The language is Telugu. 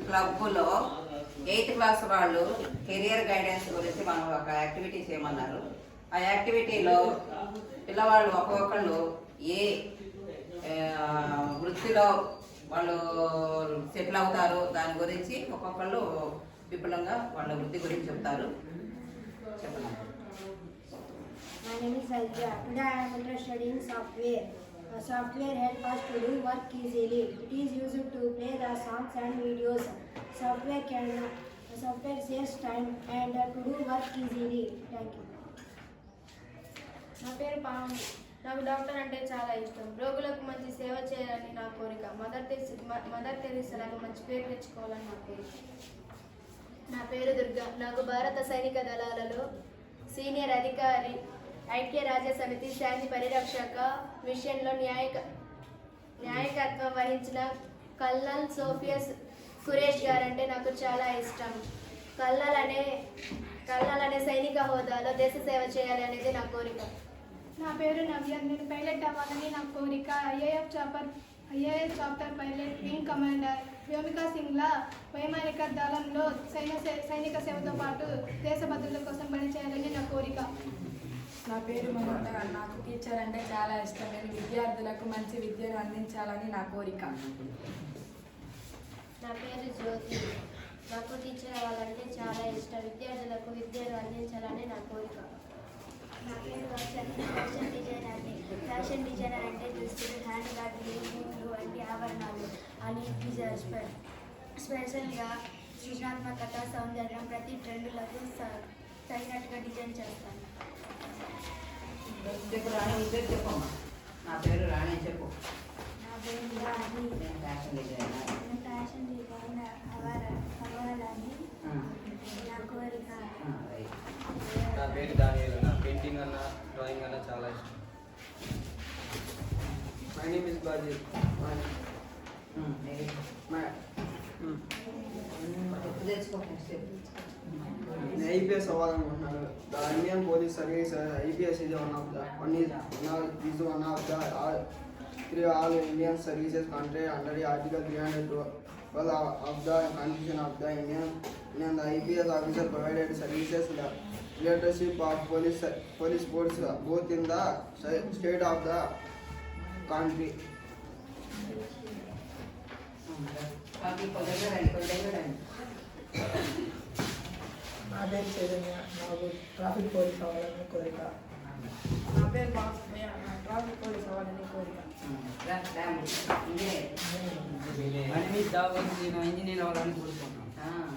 క్లబ్లో 8th క్లాస్ వాళ్ళు కెరియర్ గైడెన్స్ గురించి మనం ఒక యాక్టివిటీ చేయమన్నారు. ఆ యాక్టివిటీలో పిల్లవాళ్ళు ఒక్కొక్కళ్ళు ఏ వృత్తిలో వాళ్ళు సెటిల్ అవుతారు దాని గురించి ఒక్కొక్కళ్ళు విపులంగా వాళ్ళ వృత్తి గురించి చెప్తారు. చెప్పండి. My name is Ajja. Today I am interested in software. Software helps us to do work easily. It is used to play the songs and videos. Software saves time and to do work easily. Thank you. నా పేరు పావని. నాకు డాక్టర్ అంటే చాలా ఇష్టం. రోగులకు మంచి సేవ చేయాలని నా కోరిక. మదర్ తెరీసాలకు మంచి పేరు తెచ్చుకోవాలని నా కోరిక. నా పేరు దుర్గా. నాకు భారత సైనిక దళాలలో సీనియర్ అధికారి, ఐక్యరాజ్య సమితి శాంతి పరిరక్షక మిషన్లో న్యాయకత్వం వహించిన కల్నల్ సోఫియా సురేష్ గారంటే నాకు చాలా ఇష్టం. కల్నల్ అనే సైనిక హోదాలో దేశ సేవ చేయాలి అనేది నా కోరిక. నా పేరు నవ్య. నేను పైలట్ అవ్వాలని నా కోరిక. IAS chapter pilot wing commander Vyomika Singla వైమానిక దళంలో సైనిక సేవతో పాటు దేశ భద్రత కోసం పనిచేయాలని నా కోరిక. నా పేరు మమత. నాకు టీచర్ అంటే చాలా ఇష్టం. నేను విద్యార్థులకు మంచి విద్యను అందించాలని నా కోరిక. నా పేరు జ్యోతి. నాకు టీచర్ అవ్వాలంటే చాలా ఇష్టం. విద్యార్థులకు విద్యను అందించాలని నా కోరిక. నా పేరు వర్షన్. ఫ్యాషన్ డిజైనర్ అంటే దుస్తులు, హ్యాండ్ బ్యాగులు, బూట్లు వంటి ఆభరణాలు అని స్పెషల్గా సృజనాత్మకత, సౌందర్యం ప్రతి ట్రెండ్లకు తగినట్టుగా డిజైన్ చేస్తాను. చెప్పు రాణి, చెప్పమ్మా. నా పేరు రాణి. చెప్పు. నా పేరు రాణి. నేను ఫ్యాషన్ డిజైనర్. అవ్వాలని నా కోరిక. నా పేరు దానియేలు. నా పెయింటింగ్ అన్న, డ్రాయింగ్ అన్న చాలా ఇష్టం. My name is Baji. నేను ఐపీఎస్ అవ్వాలనుకుంటున్నాను. The Indian Police Service IPS is one of the three all Indian services country under the Article 312 of the Constitution of the Indian. The IPS officer provided services the leadership of police force both in the state of the country. నా పేరు చైతన్య. నాకు ట్రాఫిక్ పోలీస్ అవ్వాలని కోరిక. నా పేరు బాస్మయ్య. ట్రాఫిక్ పోలీస్ అవ్వాలని కోరిక. ఇంజనీర్ అవ్వాలని కోరుకుంటున్నాను.